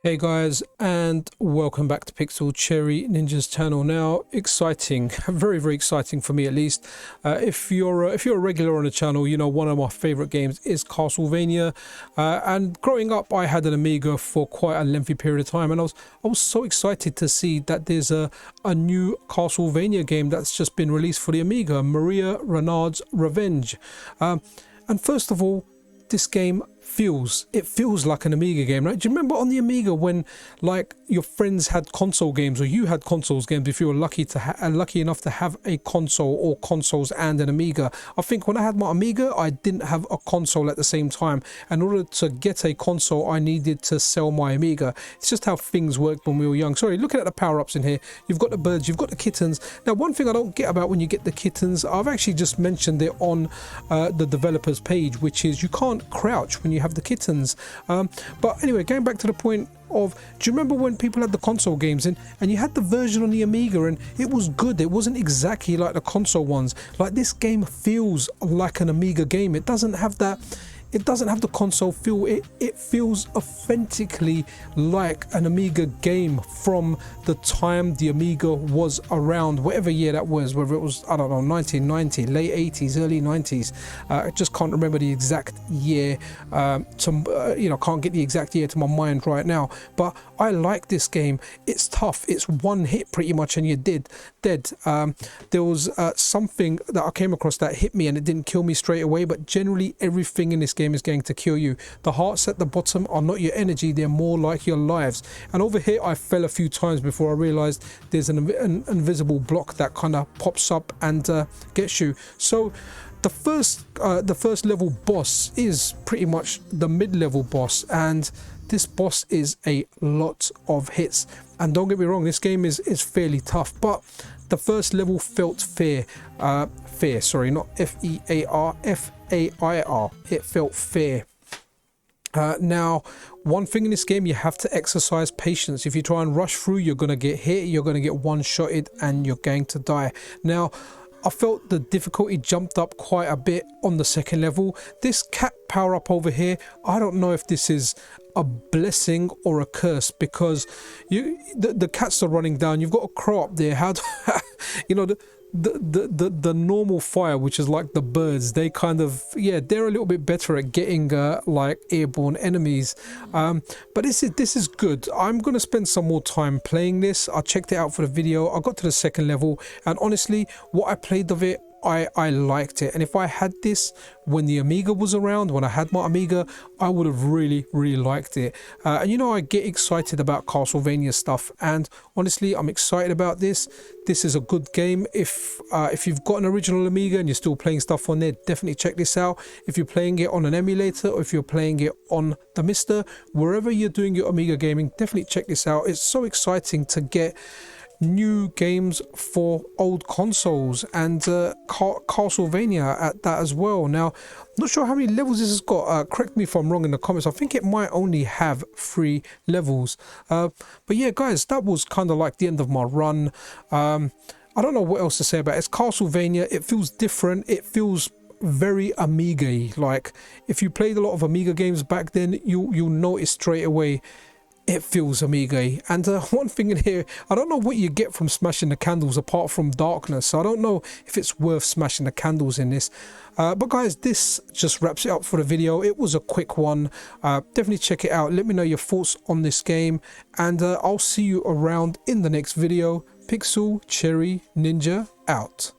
Hey guys, and welcome back to Pixel Cherry Ninja's channel. Now, exciting, very exciting for me at least. If you're a regular on the channel, you know one of my favorite games is Castlevania. And growing up, I had an Amiga for quite a lengthy period of time, and I was so excited to see that there's a new Castlevania game that's just been released for the Amiga, Maria Renard's Revenge. And first of all, this game feels like an Amiga game, right? Do you remember on the Amiga when like your friends had console games, or you had consoles games if you were lucky enough to have a console or consoles and an Amiga? I think when I had my Amiga, I didn't have a console at the same time. In order to get a console, I needed to sell my Amiga. It's just how things worked when we were young. Sorry, looking at the power-ups in here, you've got the birds, you've got the kittens. Now, one thing I don't get about when you get the kittens, I've actually just mentioned it on the developers page, which is you can't crouch when you have the kittens. But anyway, going back to the point of, do you remember when people had the console games in and you had the version on the Amiga and it was good? It wasn't exactly like the console ones. Like, this game feels like an Amiga game. It doesn't have that, it doesn't have the console feel. It feels authentically like an Amiga game from the time the Amiga was around, whatever year that was, whether it was, I don't know, 1990, late 80s, early 90s. I just can't remember the exact year. Can't get the exact year to my mind right now. But I like this game. It's tough. It's one hit pretty much and you're dead. There was something that I came across that hit me and it didn't kill me straight away, but generally everything in this game is going to kill you. The hearts at the bottom are not your energy, they're more like your lives. And over here I fell a few times before I realized there's an invisible block that kind of pops up and gets you. So the first level boss is pretty much the mid-level boss, and this boss is a lot of hits. And don't get me wrong, this game is fairly tough, but the first level felt fair. Sorry, not F-E-A-R, F-A-I-R. It felt fair. Now, one thing in this game, you have to exercise patience. If you try and rush through, you're going to get hit, you're going to get one-shotted, and you're going to die. Now, I felt the difficulty jumped up quite a bit on the second level. This cat power up over here, I don't know if this is a blessing or a curse, because the cats are running down. You've got a crow up there. How do, you know, the normal fire, which is like the birds, they kind of, yeah, they're a little bit better at getting like airborne enemies. But this is good. I'm gonna spend some more time playing this. I checked it out for the video. I got to the second level, and honestly, what I played of it, I liked it. And if I had this when the Amiga was around, when I had my Amiga, I would have really liked it. And you know, I get excited about Castlevania stuff, and honestly, I'm excited about this. This is a good game. If you've got an original Amiga and you're still playing stuff on there, definitely check this out. If you're playing it on an emulator, or if you're playing it on the Mister, wherever you're doing your Amiga gaming, definitely check this out. It's so exciting to get new games for old consoles, and Castlevania at that as well. Now, not sure how many levels this has got. Correct me if I'm wrong in the comments. I think it might only have 3 levels. But yeah, guys, that was kind of like the end of my run. I don't know what else to say about it. It's Castlevania. It feels different. It feels very Amiga-y. Like, if you played a lot of Amiga games back then, you'll notice straight away it feels Amiga. And one thing in here, I don't know what you get from smashing the candles apart from darkness. So I don't know if it's worth smashing the candles in this. But guys, this just wraps it up for the video. It was a quick one. Definitely check it out. Let me know your thoughts on this game, and I'll see you around in the next video. Pixel Cherry Ninja out.